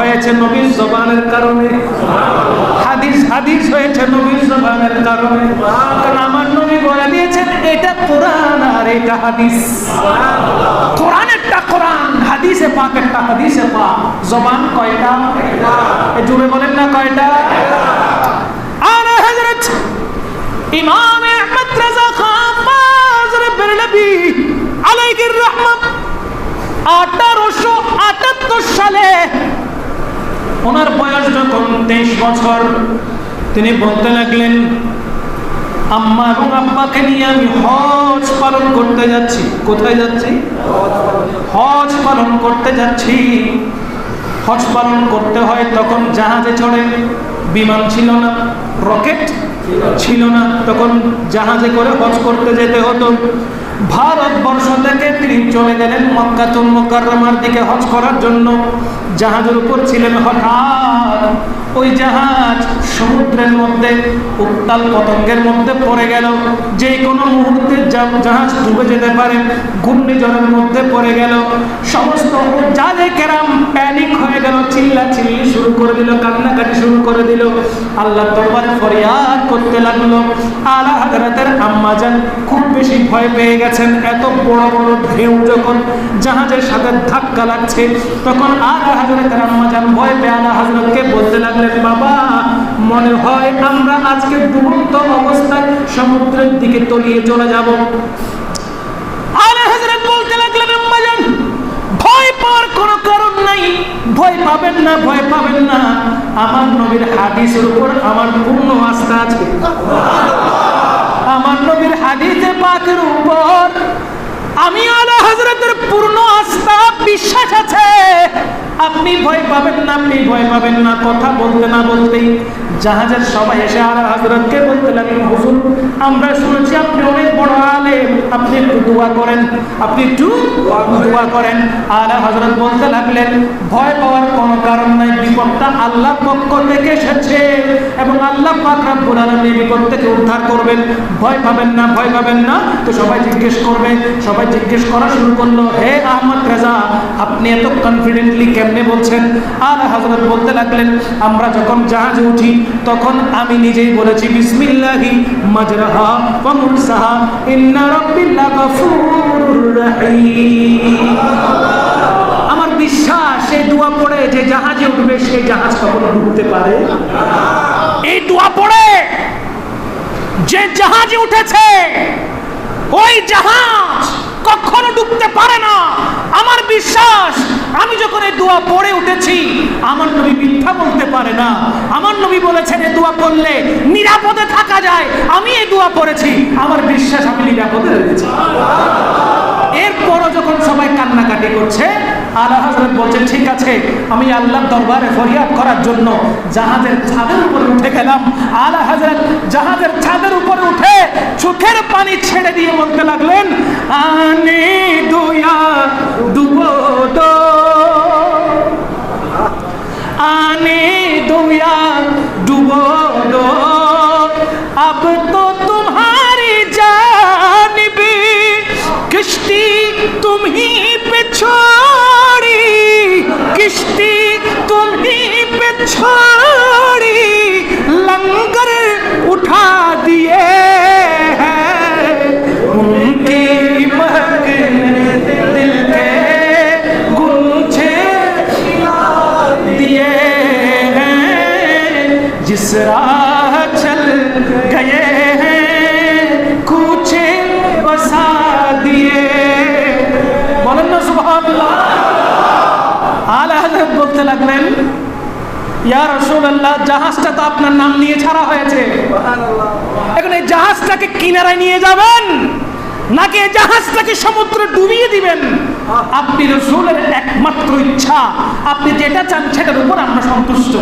হয়েছে নবীর জবানের কারণে, হাদিস হয়েছে নবীর জবানের কারণে। কারণ আমার নবী বলে দিয়েছেন এটা কোরআন আর এটা হাদিস। কোরআনেরটা কোরআন, হাদিসে পাক একটা হাদিসে পাক। জবান কয়টা? জুড়ে বলেন না কয়টা? আলা হযরত ইমাম আহমদ রাজা খান বাজর বেরলভী আলাইহির রহমত 1878 সালে ওনার বয়স যখন 23 বছর, তিনি বলতে লাগলেন আম্মা এবং আব্বাকে নিয়ে আমি হজ পালন করতে যাচ্ছি। কোথায় যাচ্ছি? হজ পালন করতে যাচ্ছি। হজ পালন করতে হয় তখন জাহাজে চড়ে, বিমান ছিল না, রকেট ছিল না, তখন জাহাজে করে হজ করতে যেতে হতো। ভারতবর্ষ থেকে তিনি চলে গেলেন মক্কাতুল মুকাররমার দিকে হজ করার জন্য। জাহাজের উপর ছিলেন, হঠাৎ ওই জাহাজ সমুদ্রের মধ্যে উত্তাল পতঙ্গের মধ্যে পড়ে গেল। যে কোনো মুহূর্তে জাহাজ ডুবে যেতে পারে, ঘূর্ণিঝড়ের মধ্যে পড়ে গেল। সমস্ত জাহাজে কেরাম প্যানিক হয়ে গেল, চিল্লাচিল্লি শুরু করে দিল, কান্নাকাটি শুরু করে দিল, আল্লাহর দরবারে ফরিয়াদ করতে লাগলো। আলা হযরতের আম্মাজান খুব বেশি ভয় পেয়ে গেছেন। এত বড় বড় ঢেউ যখন জাহাজের সাথে ধাক্কা লাগছে, তখন আলা হযরতের আম্মাজান ভয় পেয়ে আলা হযরতকে বলতে লাগলেন বাবা, মনে হয় আমরা আজকে ডুবন্ত অবস্থায় সমুদ্রের দিকে তলিয়ে চলে যাব। আলা হযরত বলতে লাগলেন আম্মাজান ভয় পাওয়ার কোনো কারণ নাই, ভয় পাবেন না, ভয় পাবেন না। আমার নবীর হাদিসের উপর আমার পূর্ণ আস্থা আছে। আমার নবীর হাদিসে পাকের উপর আমি আলা হযরতের পূর্ণ আস্থা, বিশ্বাস আছে। আপনি ভয় পাবেন না, আপনি ভয় পাবেন না। কথা বলতে না বলতেই জাহাজের সবাই এসে আলা হযরতকে বলতে লাগলেন হুজুর, আমরা শুনেছি আপনি অনেক বড় আলেম, আপনি একটু দোয়া করেন, আপনি একটু দোয়া করেন। আলা হযরত বলতে লাগলেন ভয় পাওয়ার কোনো কারণ নাই, বিপদটা আল্লাহর পক্ষ থেকে এসেছে এবং আল্লাহ পাক রব্বুল আলামিন বিপদ থেকে উদ্ধার করবেন। ভয় পাবেন না, ভয় পাবেন না। তো সবাই জিজ্ঞেস করবে, সবাই জিজ্ঞেস করা শুরু করলো, হে আহমদ রেজা, আপনি এত কনফিডেন্টলি কেমনে বলছেন? আলা হযরত বলতে লাগলেন আমরা যখন জাহাজে উঠি তখন আমি নিজেই বলেছি বিসমিল্লাহি মাজরাহা ওয়া মুরসাহা ইন্না রাব্বি লাগাফুরুর রাহিম। আমার বিশ্বাস এই দোয়া পড়ে যে জাহাজে উঠবে সেই জাহাজ কখনো ডুবতে পারে? এই দোয়া পড়ে যে জাহাজে উঠেছে ওই জাহাজ কখনো ডুবতে পারে না। আমার বিশ্বাস আমি যখন এই দোয়া পড়ে উঠেছি, আমার নবী মিথ্যা বলতে পারে না। আমার নবী বলেছেন এই দোয়া পড়লে নিরাপদে থাকা যায়। আমি এই দোয়া পড়েছি, আমার বিশ্বাস আমি নিরাপদে রয়েছি। এরপরও যখন সবাই কান্নাকাটি করছে, আলা হযরত বলছেন ঠিক আছে, আমি আল্লাহর দরবারে ফরিয়াদ করার জন্য জাহাজের ছাদের উপরে উঠে গেলাম। আলা হযরত জাহাজের ছাদের উপরে উঠে চোখের পানি ছেড়ে দিয়ে বলতে লাগলেন আনে দুয়া ডুবো দো, आने दो या डूबो दो, अब तो तुम्हारी जानिब किश्ती तुम ही पे छोड़ी, किश्ती तुम ही पे छोड़ी, लंगर उठा दिए हैं उनकी महक दिल के गुंजे दिए हैं, जिस राह चल गए हैं कूचे बसा दिए। बोलें ना सुबहानाल्लाह। आला हज़रत बोलते लगलेन ইয়া রাসূলুল্লাহ, জাহাজটা তো আপনার নাম নিয়ে ছাড়া হয়েছে, এখন এই জাহাজটাকে কিনারায় নিয়ে যাবেন নাকি এই জাহাজটাকে সমুদ্রে ডুবিয়ে দিবেন? আপনি রাসূলের একমাত্র ইচ্ছা, আপনি যেটা চান সেটার উপর আমরা সন্তুষ্ট।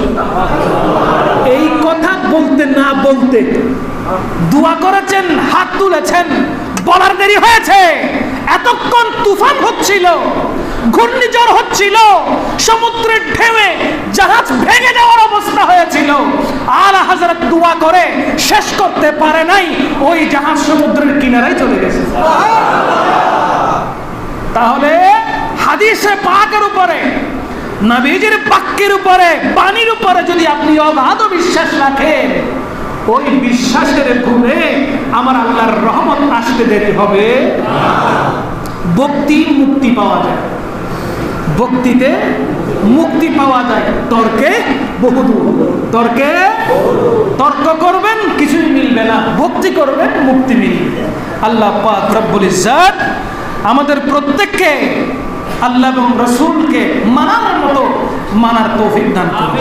এই কথা বলতে না বলতে দোয়া করেছেন, হাত তুলেছেন, বলার দেরি হয়েছে। এতক্ষণ তুফান হচ্ছিল, ঘূর্ণিঝড় হচ্ছিল, সমুদ্রের ঢেউয়ে জাহাজ ভেঙে যাওয়ার অবস্থা হয়েছিল। আলা হযরত দোয়া করে শেষ করতে পারে নাই, ওই জাহাজ সমুদ্রের কিনারায় চলে গেছে। তাহলে হাদিসে পাকের উপরে নবীজির বাক্যের উপরে, বাণীর উপরে যদি আপনি অগাধ বিশ্বাস রাখেন, ওই বিশ্বাসের গুণে আমার আল্লাহর রহমত আসতে দেরি হবে। ভক্তি মুক্তি পাওয়া যায়, ভক্তিতে মুক্তি পাওয়া যায়, তর্কে বহুদূর। তর্কে তর্ক করবেন কিছুই মিলবে না, ভক্তি করবেন মুক্তি মিলবে। আল্লাহ পাক রব্বুল ইজ্জত আমাদের প্রত্যেককে আল্লাহ এবং রাসূলকে মানার মতো মানার তৌফিক দান করুন।